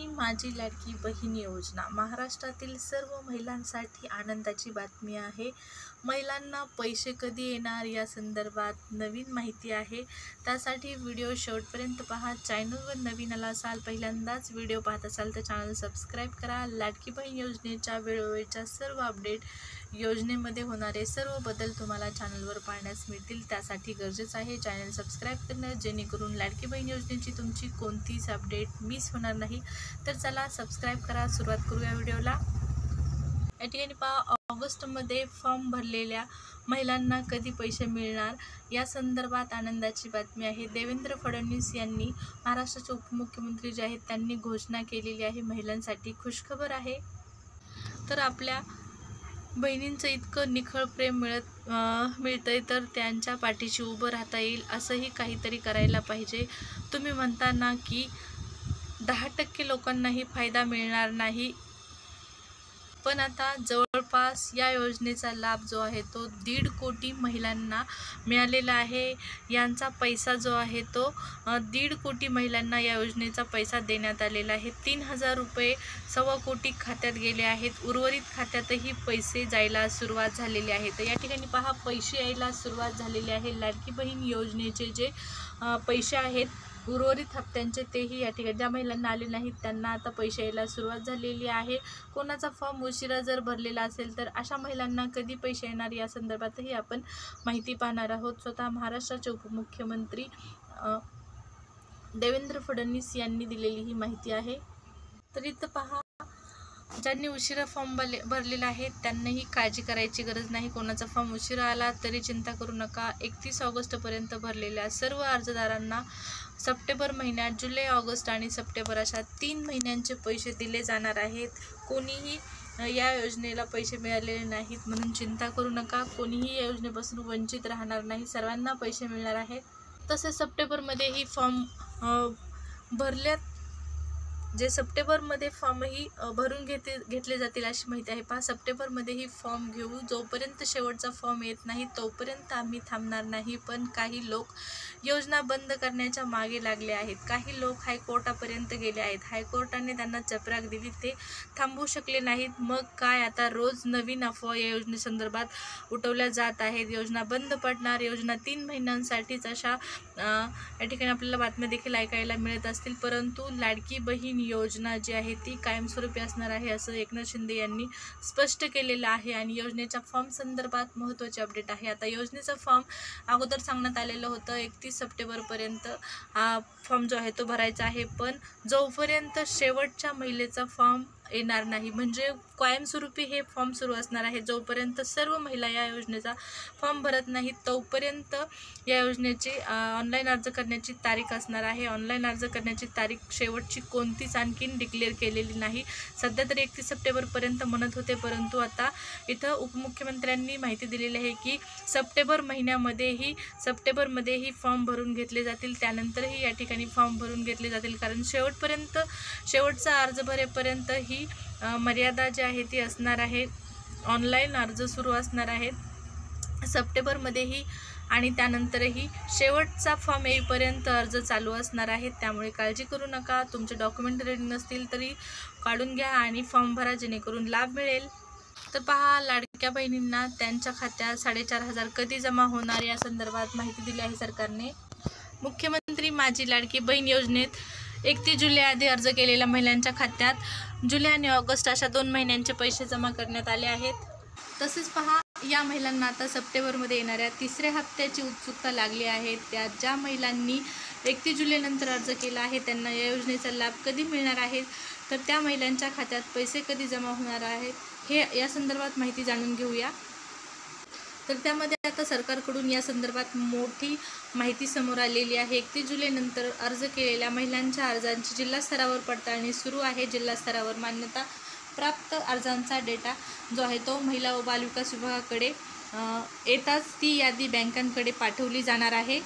मुख्यमंत्री माझी लाडकी बहीण योजना महाराष्ट्रातील सर्व महिलांसाठी आनंदाची बातमी आहे। महिलांना पैसे कधी येणार या संदर्भात नवीन माहिती आहे। त्यासाठी व्हिडिओ शेवटपर्यंत पहा। चॅनलवर नवीन आला असाल, पहिल्यांदाच व्हिडिओ पाहत असाल तर चॅनल सबस्क्राइब करा। लाडकी बहीण योजनेच्या वेळोवेळच्या सर्व अपडेट, योजनेमध्ये होणारे सर्व बदल तुम्हाला चॅनलवर पाहण्यास मिळतील। त्यासाठी गरजेचं आहे चॅनल सबस्क्राइब करणं, जेणेकरून लाडकी बहीण योजनेची तुमची कोणतीच अपडेट मिस होणार नाही। तर चला सबस्क्राइब करा। सुरुवात करूया व्हिडिओला। या ठिकाणी पहा, ऑगस्टमध्ये फॉर्म भरलेल्या महिलांना कधी पैसे मिळणार या संदर्भात आनंदाची बातमी आहे। देवेंद्र फडणवीस यांनी, महाराष्ट्राचे उपमुख्यमंत्री जे आहेत, त्यांनी घोषणा केलेली आहे। महिलांसाठी खुशखबर आहे। तर आपल्या बहिणींचं इतकं निखळ प्रेम मिळतंय तर त्यांच्या पाठीशी उभं राहता येईल, असंही काहीतरी करायला पाहिजे। तुम्ही म्हणता ना की 10% लोकांनाही फायदा मिळणार नाही, पण आता जवळपास या योजनेचा लाभ जो आहे तो 1.5 कोटी महिलांना मिळालेला आहे। यांचा पैसा जो आहे तो 1.5 कोटी महिलांना या योजनेचा पैसा देण्यात आलेला आहे। 3000 रुपये 1.25 कोटी खात्यात गेले आहेत। उर्वरित खात्यातही पैसे जायला सुरुवात झालेली आहे। तर या ठिकाणी पहा, पैसे यायला सुरुवात झालेली आहे। लाडकी बहीण योजनेचे जे पैसे आहेत उर्वरित हप्त्यांचे, तेही या ठिकाणी ज्या महिलांना आले नाहीत त्यांना आता पैसे यायला सुरुवात झालेली आहे। कोणाचा फॉर्म उशिरा जर भरलेला असेल तर अशा महिलांना कधी पैसे येणार या संदर्भातही आपण माहिती पाहणार आहोत। स्वतः महाराष्ट्राचे उपमुख्यमंत्री देवेंद्र फडणवीस यांनी दिलेली ही माहिती आहे। तर इथं पहा, ज्यांनी उशिरा फॉर्म भरलेला आहे त्यांनाही काळजी करायची गरज नाही। कोणाचा फॉर्म उशिरा आला तरी चिंता करू नका। 31 ऑगस्टपर्यंत भरलेल्या सर्व अर्जदारांना सप्टेंबर महिन्यात, जुलै, ऑगस्ट आणि सप्टेंबर अशा 3 महिन्यांचे पैसे दिले जाणार आहेत। कोणीही या योजनेला पैसे मिळालेले नाहीत म्हणून चिंता करू नका। कोणीही या योजनेपासून वंचित राहणार नाही, सर्वांना पैसे मिळणार आहेत। तसेच सप्टेंबरमध्येही फॉर्म भरल्यात, जे सप्टेंबरमध्ये फॉर्मही भरून घेतले जातील अशी माहिती आहे। पहा, सप्टेंबरमध्येही फॉर्म घेऊ, जोपर्यंत शेवटचा फॉर्म येत नाही तोपर्यंत आम्ही थांबणार नाही। पण काही लोक योजना बंद करण्याच्या मागे लागले आहेत। काही लोक हायकोर्टापर्यंत गेले आहेत। हायकोर्टाने त्यांना चपराक दिली, ते थांबू शकले नाहीत। मग काय, आता रोज नवीन अफवा या योजनेसंदर्भात उठवल्या जात आहेत। योजना बंद पडणार, योजना 3 महिन्यांसाठीच, अशा या ठिकाणी आपल्याला बातम्या देखील ऐकायला मिळत असतील। परंतु लाडकी बहीण योजना जी आहे ती कायमस्वरूपी असणार आहे, असं एकनाथ शिंदे यांनी स्पष्ट केलेलं आहे। आणि योजनेच्या फॉर्म संदर्भात महत्त्वाचे अपडेट आहे। आता योजनेचा फॉर्म अगोदर सांगण्यात आलेलं होतं 31 सप्टेंबरपर्यंत हा फॉर्म जो आहे तो भरायचा आहे, पण जोपर्यंत शेवटच्या महिलेचा फॉर्म येणार नाही, म्हणजे कायमस्वरूपी हे फॉर्म सुरू असणार आहे। जोपर्यंत सर्व महिला या योजनेचा फॉर्म भरत नाहीत तोपर्यंत या योजनेची ऑनलाईन अर्ज करण्याची तारीख असणार आहे। ऑनलाईन अर्ज करण्याची तारीख शेवटची कोणतीच आणखीन डिक्लेअर केलेली नाही। सध्या तरी 31 सप्टेंबरपर्यंत म्हणत होते, परंतु आता इथं उपमुख्यमंत्र्यांनी माहिती दिलेली आहे की सप्टेंबरमध्येही फॉर्म भरून घेतले जातील। त्यानंतरही या ठिकाणी फॉर्म भरून घेतले जातील, कारण शेवटचा अर्ज भरेपर्यंत ही मर्यादा जी आहे ती असणार आहे। ऑनलाईन अर्ज सुरू असणार आहेत सप्टेंबरमध्येही, आणि त्यानंतरही शेवटचा फॉर्म येईपर्यंत अर्ज चालू असणार आहेत। त्यामुळे काळजी करू नका। तुमचे डॉक्युमेंट रेडी नसतील तरी काढून घ्या आणि फॉर्म भरा, जेणेकरून लाभ मिळेल। तर पहा, लाडक्या बहिणींना त्यांच्या खात्यात 4500 कधी जमा होणार या संदर्भात माहिती दिली आहे सरकारने। मुख्यमंत्री माझी लाडकी बहीण योजनेत 31 जुलै आधी अर्ज केलेल्या महिलांच्या खात्यात जुलै आणि ऑगस्ट अशा 2 महिन्यांचे पैसे जमा करण्यात आले आहेत। तसेच पहा, या महिलांना आता सप्टेंबरमध्ये येणाऱ्या 3ऱ्या हप्त्याची उत्सुकता लागली आहे। ज्या महिलांनी 31 जुलैनंतर अर्ज केला आहे त्यांना या योजनेचा लाभ कधी मिळणार आहे, तर त्या महिलांच्या खात्यात पैसे कधी जमा होणार आहेत हे या संदर्भात माहिती जाणून घेऊया। तर त्यामध्ये आता सरकारकडून या संदर्भात मोठी माहिती समोर आलेली आहे। 31 जुलैनंतर अर्ज केलेल्या महिलांच्या अर्जांची जिल्हा स्तरावर पडताळणी सुरू आहे। जिल्हा स्तरावर मान्यता प्राप्त अर्जांचा डेटा जो आहे तो महिला व बालविकास विभागाकडे येताच ती यादी बँकांकडे पाठवली जाणार आहे।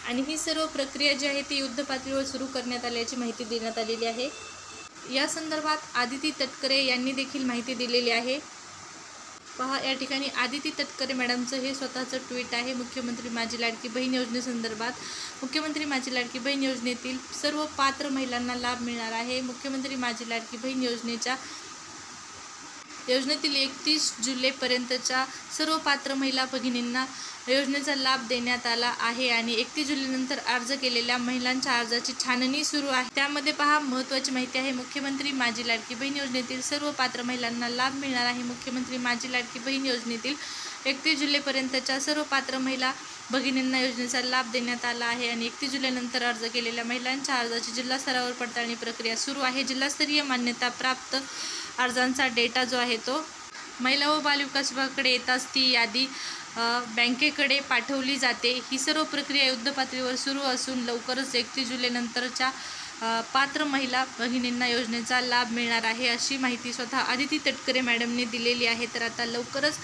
आणि ही सर्व प्रक्रिया जी आहे ती युद्धपातळीवर सुरू करण्यात आल्याची माहिती देण्यात आलेली आहे। या संदर्भात आदिती तटकरे यांनी देखील माहिती दिलेली आहे। पहा या ठिकाणी आदिती तटकरे मॅडमचं हे स्वतःचं ट्विट आहे। मुख्यमंत्री माझी लाडकी बहीण योजनेसंदर्भात मुख्यमंत्री माझी लाडकी बहीण योजनेतील सर्व पात्र महिलांना लाभ मिळणार आहे। मुख्यमंत्री माझी लाडकी बहीण योजनेतील 31 जुलैपर्यंतच्या सर्व पात्र महिला भगिनींना योजनेचा लाभ देण्यात आला आहे आणि 31 जुलैनंतर अर्ज केलेल्या महिलांच्या अर्जाची छाननी सुरू आहे। त्यामध्ये पहा महत्त्वाची माहिती आहे, मुख्यमंत्री माझी लाडकी बहीण योजनेतील सर्व पात्र महिलांना लाभ मिळणार आहे। मुख्यमंत्री माझी लाडकी बहीण योजनेतील 31 जुलैपर्यंतच्या सर्व पात्र महिला भगिनींना योजनेचा लाभ देण्यात आला आहे आणि 31 जुलैनंतर अर्ज केलेल्या महिलांच्या अर्जाची जिल्हा स्तरावर पडताळणी प्रक्रिया सुरू आहे। जिल्हास्तरीय मान्यता प्राप्त अर्जांचा डेटा जो आहे तो महिला व बालविकास विभागाकडे येताच ती यादी बँकेकडे पाठवली जाते। ही सर्व प्रक्रिया युद्धपातळीवर सुरू असून लवकरच 31 जुलैनंतरच्या पात्र महिला भगिनींना योजनेचा लाभ मिळणार आहे, अशी माहिती स्वतः आदिती तटकरे मॅडमने दिलेली आहे। तर आता लवकरच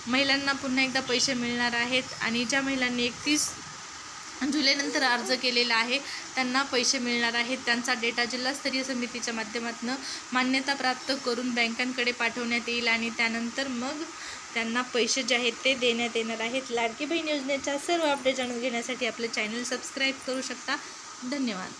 महिलांना पुन्हा एकदा पैसे मिळणार आहेत आणि ज्या महिलांनी 31 जुलैनंतर अर्ज केलेला आहे त्यांना पैसे मिळणार आहेत। त्यांचा डेटा जिल्हास्तरीय समितीच्या माध्यमातून मान्यता प्राप्त करून बँकांकडे पाठवण्यात येईल आणि त्यानंतर मग त्यांना पैसे जे आहेत ते देण्यात येणार आहेत। लाडकी बहीण योजनेच्या सर्व अपडेट जाणून घेण्यासाठी आपले चॅनल सबस्क्राईब करू शकता। धन्यवाद।